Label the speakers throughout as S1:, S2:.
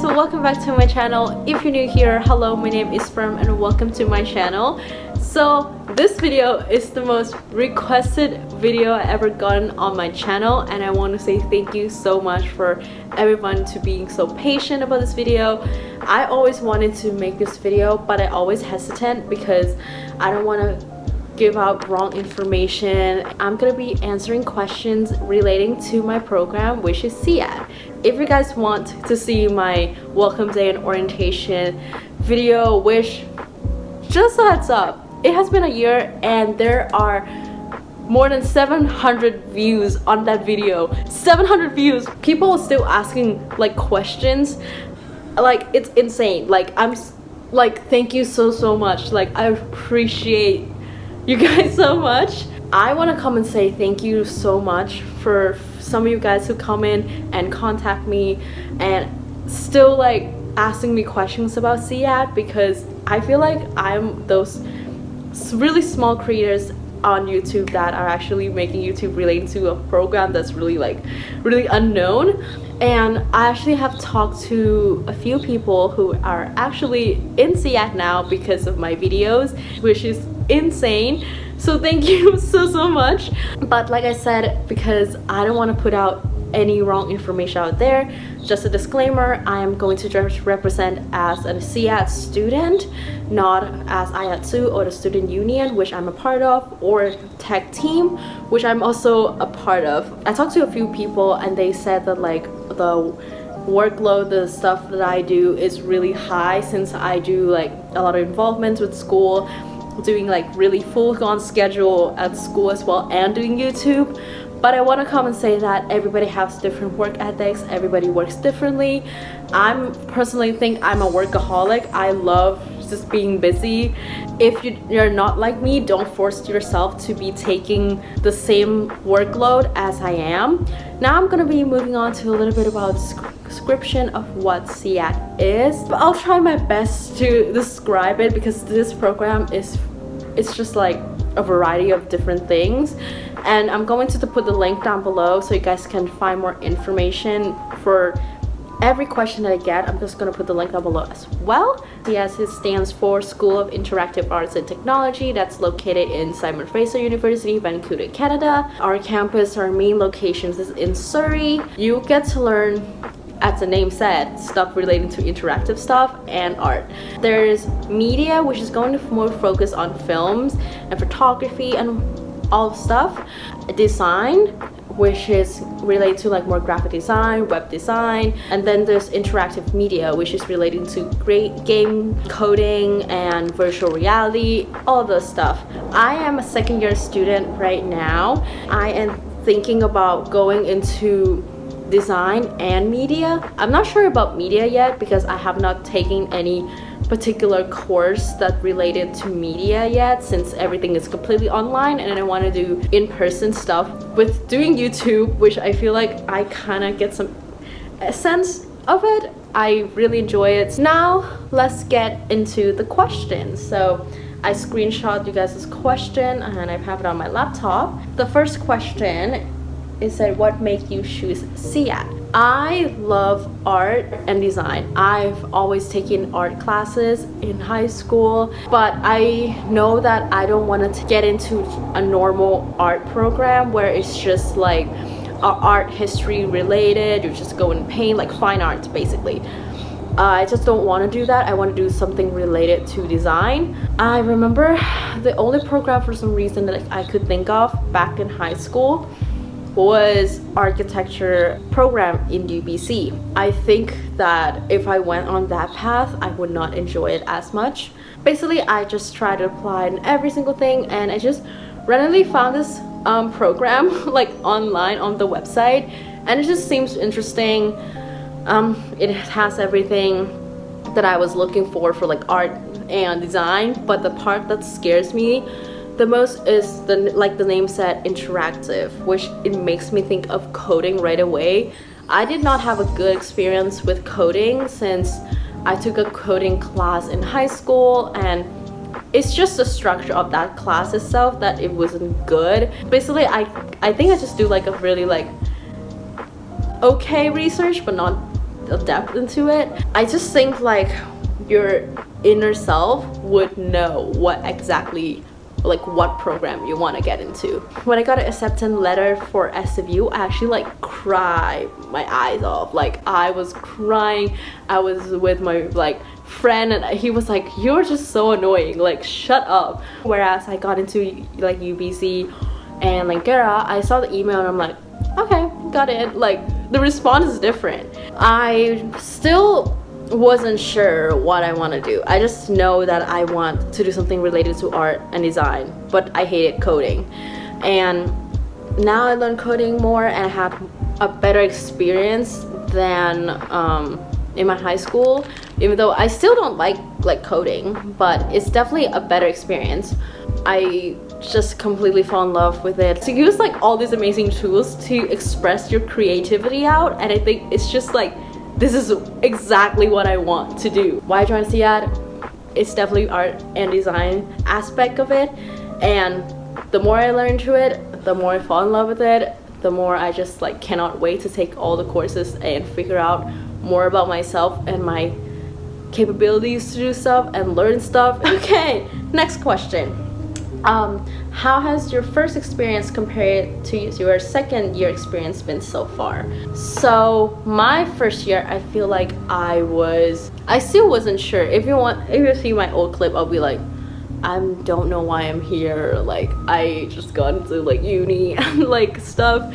S1: guys, welcome back to my channel. If you're new here, hello, my name is Firm and welcome to my channel. So this video is the most requested video I ever gotten on my channel, and I want to say thank you so much for everyone to being so patient about this video. I always wanted to make this video, but I always hesitant because I don't want to give out wrong information. I'm gonna be answering questions relating to my program, which is SIAT. If you guys want to see my welcome day and orientation video, which, just a heads up, it has been a year and there are more than 700 views on that video. 700 views. People are still asking like questions, like it's insane. Like I'm like, thank you so much. Like I appreciate you guys so much. I want to come and say thank you so much for some of you guys who come in and contact me and still like asking me questions about SIAT, because I feel like I'm those really small creators on YouTube that are actually making YouTube relating to a program that's really unknown. And I actually have talked to a few people who are actually in SIAT now because of my videos, which is insane. So thank you so much. But like I said, because I don't want to put out any wrong information out there, just a disclaimer, I am going to just represent as a SIAT student, not as SIAT or the student union, which I'm a part of, or tech team, which I'm also a part of. I talked to a few people and they said that like the workload, the stuff that I do is really high, since I do like a lot of involvement with school, doing like really full-on schedule at school as well, and doing YouTube. But I want to come and say that everybody has different work ethics, everybody works differently. I personally think I'm a workaholic. I love just being busy. If you're not like me, don't force yourself to be taking the same workload as I am. Now I'm gonna be moving on to a little bit about description of what SIAT is. But I'll try my best to describe it, because this program it's just like a variety of different things, and I'm going to put the link down below so you guys can find more information for every question that I get. I'm just going to put the link down below as well. Yes, it stands for School of Interactive Arts and Technology. That's located in Simon Fraser University, Vancouver, Canada. Our campus, our main locations is in Surrey. You get to learn, as the name said, stuff relating to interactive stuff and art. There's media, which is going to more focus on films and photography and all stuff. Design, which is related to like more graphic design, web design. And then there's interactive media, which is relating to great game coding and virtual reality, all of those stuff. I am a second year student right now. I am thinking about going into design and media. I'm not sure about media yet because I have not taken any particular course that related to media yet, since everything is completely online and I want to do in-person stuff. With doing YouTube, which I feel like I kind of get some essence of it, I really enjoy it. Now let's get into the questions. So I screenshot you guys' question and I have it on my laptop. The first question is that what made you choose SIAT? I love art and design. I've always taken art classes in high school, but I know that I don't want to get into a normal art program where it's just like art history related. You just go and paint, like fine arts basically. I just don't want to do that. I want to do something related to design. I remember the only program for some reason that I could think of back in high school was architecture program in UBC. I think that if I went on that path, I would not enjoy it as much. Basically, I just tried to apply in every single thing, and I just randomly found this program like online on the website, and it just seems interesting. It has everything that I was looking for like art and design, but the part that scares me the most is like the name said, interactive, which it makes me think of coding right away. I did not have a good experience with coding since I took a coding class in high school, and it's just the structure of that class itself that it wasn't good. Basically, I think I just do like a really like okay research, but not a depth into it. I just think like your inner self would know what exactly, like what program you want to get into. When I got an acceptance letter for SFU, I actually like cried my eyes off. Like I was crying. I was with my like friend and he was like, you're just so annoying, like shut up. Whereas I got into like UBC and Langara, I saw the email and I'm like, okay, got it. Like the response is different. I still wasn't sure what I want to do. I just know that I want to do something related to art and design, but I hated coding. And now I learned coding more and I had a better experience than in my high school, even though I still don't like coding, but it's definitely a better experience. I just completely fall in love with it. To use like all these amazing tools to express your creativity out, and I think it's just like, this is exactly what I want to do. Why join SIAT? It's definitely art and design aspect of it, and the more I learn to it, the more I fall in love with it, the more I just like cannot wait to take all the courses and figure out more about myself and my capabilities to do stuff and learn stuff. Okay, next question. How has your first experience compared to your second year experience been so far? So my first year, I feel like I still wasn't sure. If you see my old clip, I'll be like, I don't know why I'm here. Like I just got into like uni and like stuff.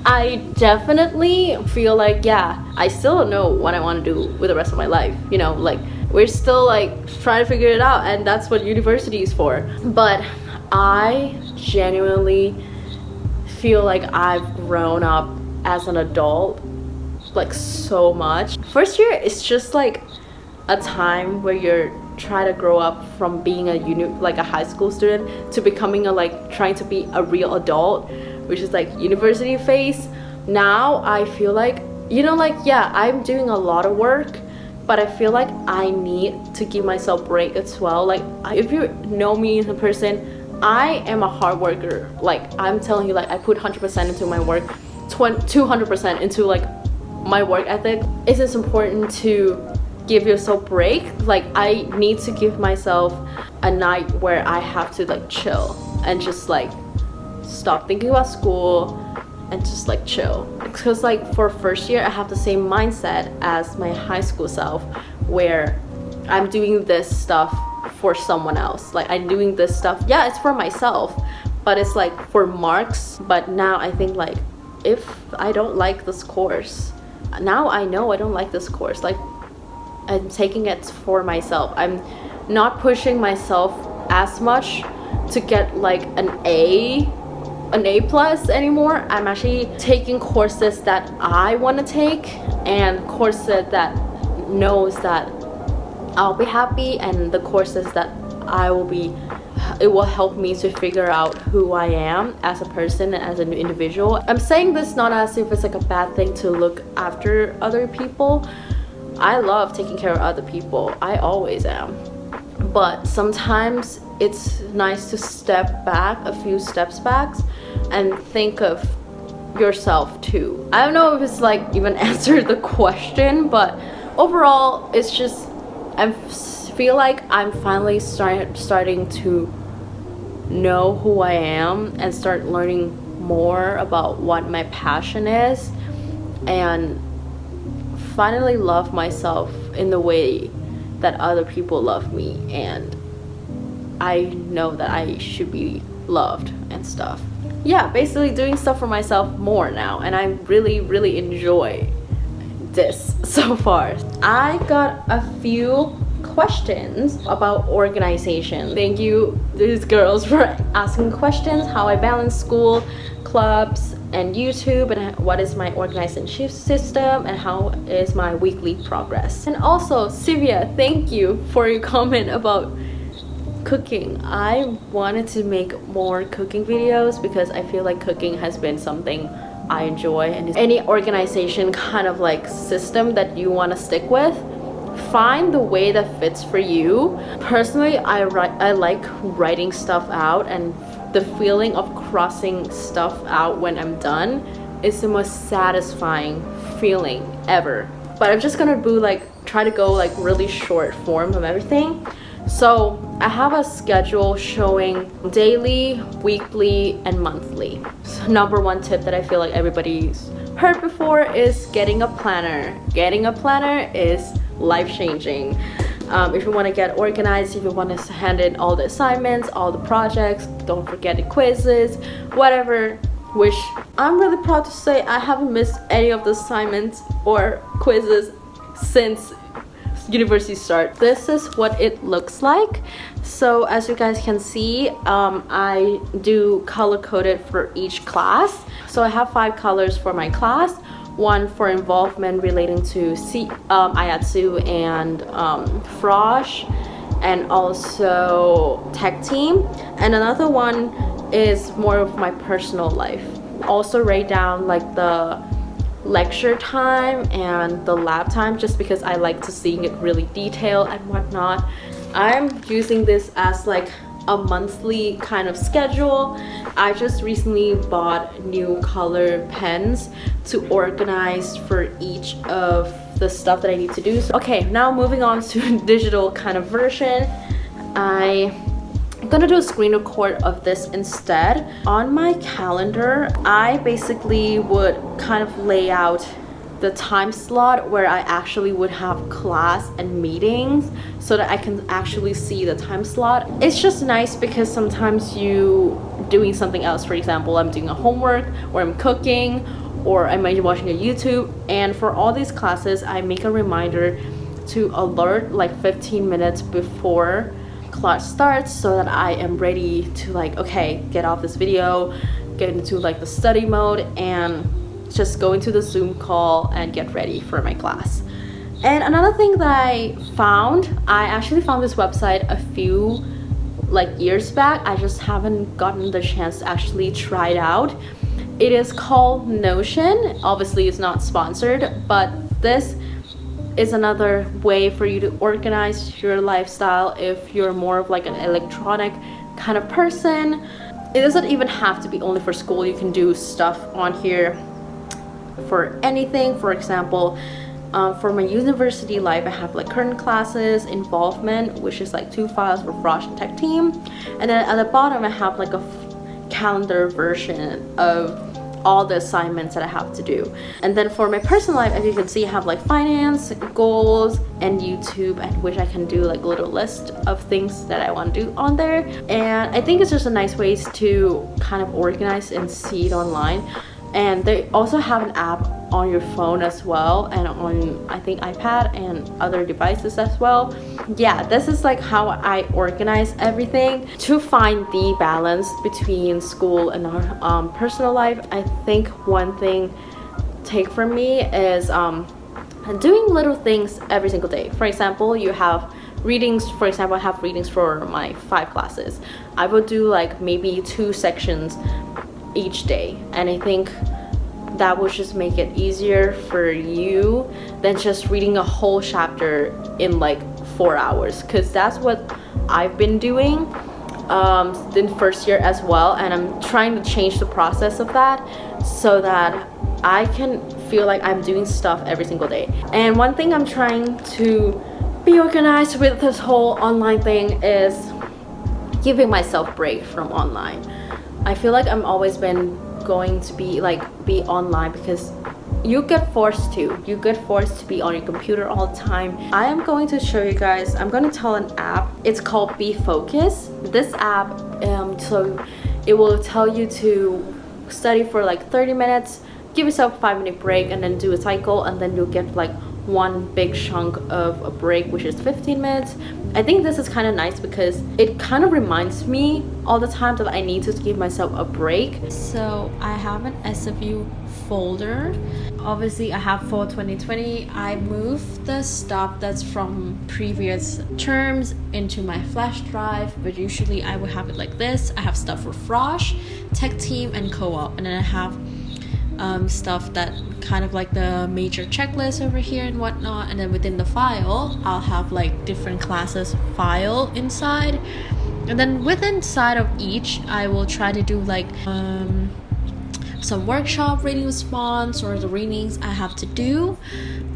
S1: I definitely feel like, yeah, I still don't know what I want to do with the rest of my life. You know, like we're still like trying to figure it out, and that's what university is for. But I genuinely feel like I've grown up as an adult like so much. First year is just like a time where you're trying to grow up from being a high school student to becoming trying to be a real adult, which is like university phase. Now I feel like, you know, like, yeah, I'm doing a lot of work, but I feel like I need to give myself a break as well. Like if you know me as a person, I am a hard worker. Like I'm telling you, like I put 100% into my work, 200% into like my work ethic. It's important to give yourself a break. Like I need to give myself a night where I have to like chill and just like stop thinking about school and just like chill. Because like for first year, I have the same mindset as my high school self, where I'm doing this stuff for someone else. Like I'm doing this stuff, yeah, it's for myself, but it's like for marks. But now I think like, if I don't like this course, now I know I don't like this course, like I'm taking it for myself. I'm not pushing myself as much to get like an A plus anymore. I'm actually taking courses that I want to take and courses that knows that I'll be happy, and the courses that it will help me to figure out who I am as a person and as an individual. I'm saying this not as if it's like a bad thing to look after other people. I love taking care of other people. I always am. But sometimes it's nice to step back, a few steps back, and think of yourself too. I don't know if it's like even answered the question, but overall it's just I feel like I'm finally starting to know who I am and start learning more about what my passion is, and finally love myself in the way that other people love me, and I know that I should be loved and stuff. Yeah, basically doing stuff for myself more now, and I really enjoy this so far. I got a few questions about organization. Thank you, these girls, for asking questions. How I balance school, clubs, and YouTube, and what is my organization system, and how is my weekly progress. And also, Sylvia, thank you for your comment about cooking. I wanted to make more cooking videos because I feel like cooking has been something I enjoy, and any organization kind of like system that you want to stick with, find the way that fits for you. Personally, I like writing stuff out, and the feeling of crossing stuff out when I'm done is the most satisfying feeling ever. but I'm just gonna do like try to go like really short form of everything. So I have a schedule showing daily, weekly, and monthly. So number one tip that I feel like everybody's heard before is getting a planner. Getting a planner is life-changing. If you want to get organized, if you want to hand in all the assignments, all the projects, don't forget the quizzes, whatever, which I'm really proud to say I haven't missed any of the assignments or quizzes since university start. This is what it looks like. So as you guys can see, I do color coded for each class. So I have 5 colors for my class, one for involvement relating to SIAT and Frosh, and also tech team, and another one is more of my personal life. Also write down like the lecture time and the lab time, just because I like to see it really detailed and whatnot. I'm using this as like a monthly kind of schedule. I just recently bought new color pens to organize for each of the stuff that I need to do. So, okay, now moving on to digital kind of version. I'm gonna do a screen record of this instead. On my calendar, I basically would kind of lay out the time slot where I actually would have class and meetings so that I can actually see the time slot. It's just nice because sometimes you doing something else. For example, I'm doing a homework, or I'm cooking, or I might be watching a YouTube, and for all these classes I make a reminder to alert like 15 minutes before class starts so that I am ready to like, okay, get off this video, get into like the study mode, and just go into the Zoom call and get ready for my class. And another thing that I actually found this website a few like years back. I just haven't gotten the chance to actually try it out. It is called Notion. Obviously it's not sponsored, but this is another way for you to organize your lifestyle if you're more of like an electronic kind of person. It doesn't even have to be only for school. You can do stuff on here for anything. For example, for my university life, I have like current classes, involvement, which is like 2 files for Frosh and Tech Team, and then at the bottom I have like a calendar version of all the assignments that I have to do. And then for my personal life, as you can see, I have like finance, goals, and YouTube, and which I can do like a little list of things that I want to do on there. And I think it's just a nice way to kind of organize and see it online. And they also have an app on your phone as well, and on I think iPad and other devices as well. Yeah, this is like how I organize everything to find the balance between school and our personal life. I think one thing take from me is doing little things every single day. For example, you have readings. For example, I have readings for my 5 classes. I will do like maybe 2 sections each day, and I think that will just make it easier for you than just reading a whole chapter in like 4 hours, because that's what I've been doing in first year as well, and I'm trying to change the process of that so that I can feel like I'm doing stuff every single day. And one thing I'm trying to be organized with this whole online thing is giving myself break from online. I feel like I'm always been going to be online because you get forced to be on your computer all the time. I am going to show you guys, I'm going to tell an app. It's called Be Focus. This app, so it will tell you to study for like 30 minutes, give yourself a 5-minute break, and then do a cycle, and then you'll get like one big chunk of a break, which is 15 minutes. I think this is kind of nice because it kind of reminds me all the time that I need to give myself a break. So I have an SFU folder. Obviously I have for 2020, I moved the stuff that's from previous terms into my flash drive, but usually I would have it like this. I have stuff for Frosh, Tech Team, and Co-op, and then I have stuff that kind of like the major checklist over here and whatnot, and then within the file I'll have like different classes file inside, and then within side of each I will try to do like some workshop reading response or the readings I have to do,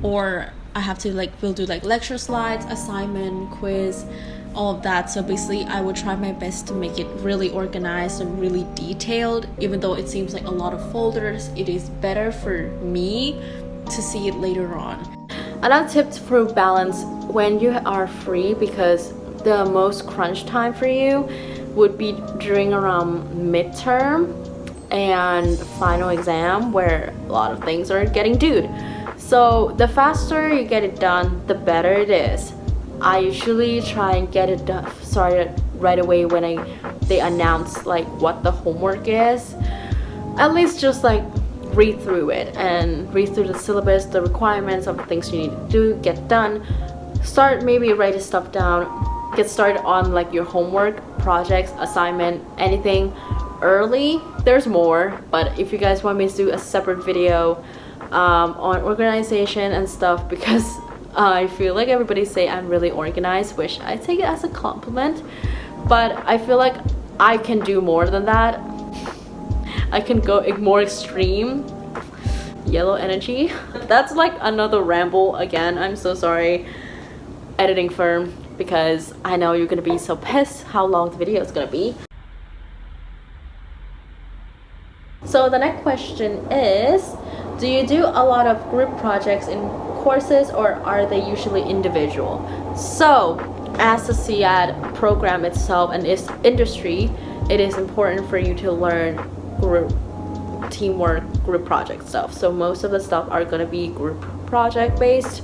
S1: or I have to we'll do lecture slides, assignment, quiz, all of that. So basically I would try my best to make it really organized and really detailed. Even though it seems like a lot of folders, it is better for me to see it later on. Another tip for balance when you are free, because the most crunch time for you would be during around midterm and final exam, where a lot of things are getting due. So the faster you get it done, the better it is. I usually try and get it done, started right away when they announce what the homework is. At least just read through it and read through the syllabus, the requirements of the things you need to do, get done. Start maybe writing stuff down. Get started on your homework, projects, assignment, anything early. There's more, but if you guys want me to do a separate video on organization and stuff, because I feel like everybody say I'm really organized, which I take it as a compliment, but I feel like I can do more than that. I can go more extreme. Yellow energy. That's another ramble again. I'm so sorry, editing firm, because I know you're gonna be so pissed how long the video is gonna be. So the next question is, do you do a lot of group projects in courses, or are they usually individual? So as the SIAT program itself and its industry, it is important for you to learn group teamwork, group project stuff. So most of the stuff are going to be group project based.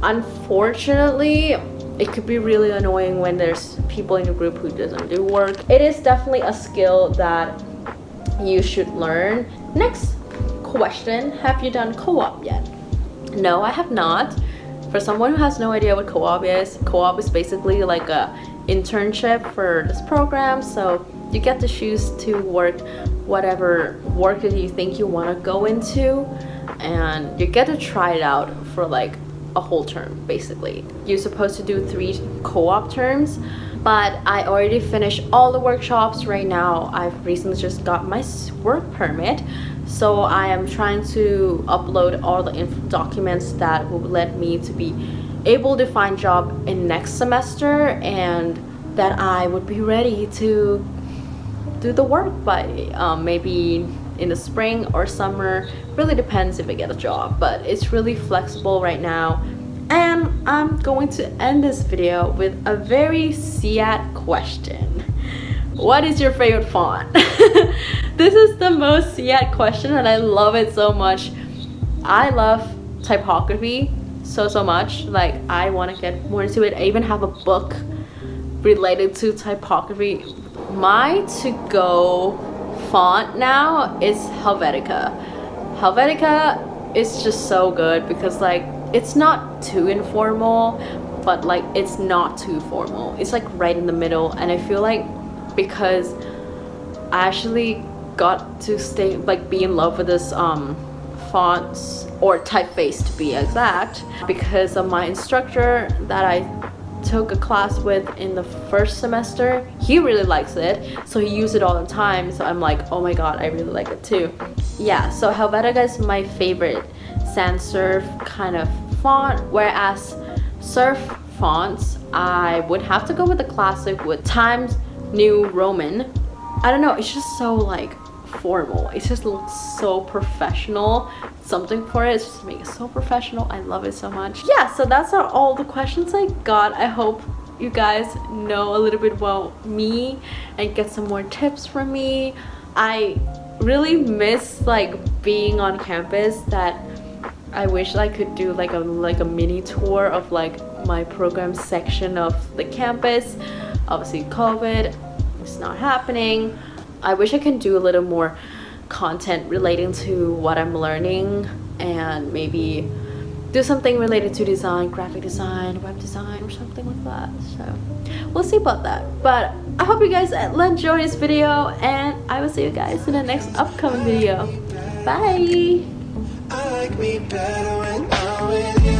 S1: Unfortunately, it could be really annoying when there's people in the group who doesn't do work. It is definitely a skill that you should learn. Next question, have you done co-op yet? No, I have not. For someone who has no idea what co-op is basically a internship for this program. So you get to choose to work whatever work that you think you want to go into, and you get to try it out for a whole term. Basically you're supposed to do 3 co-op terms, but I already finished all the workshops. Right now I've recently just got my work permit, so I am trying to upload all the documents that will let me to be able to find job in next semester, and that I would be ready to do the work by maybe in the spring or summer. Really depends if I get a job, but it's really flexible right now. And I'm going to end this video with a very SIAT question. What is your favorite font? This is the most SIAT question and I love it so much. I love typography so much. I want to get more into it. I even have a book related to typography. My to-go font now is Helvetica. Helvetica is just so good because it's not too informal, but it's not too formal. It's right in the middle, and I feel because I actually got to be in love with this fonts, or typeface to be exact, because of my instructor that I took a class with in the first semester. He really likes it, so he uses it all the time, so I'm oh my god, I really like it too. Yeah, so Helvetica is my favorite sans serif kind of font, whereas serif fonts I would have to go with the classic with Times New Roman. I don't know, it's just so formal. It just looks so professional. Something for it, it's just make it so professional. I love it so much. Yeah, so that's all the questions I got. I hope you guys know a little bit about me and get some more tips from me. I really miss being on campus. That I wish I could do a mini tour of my program section of the campus. Obviously COVID is not happening. I wish I could do a little more content relating to what I'm learning, and maybe do something related to design, graphic design, web design, or something like that. So we'll see about that. But I hope you guys enjoy this video, and I will see you guys in the next upcoming video. Bye. I like me better when I'm with you.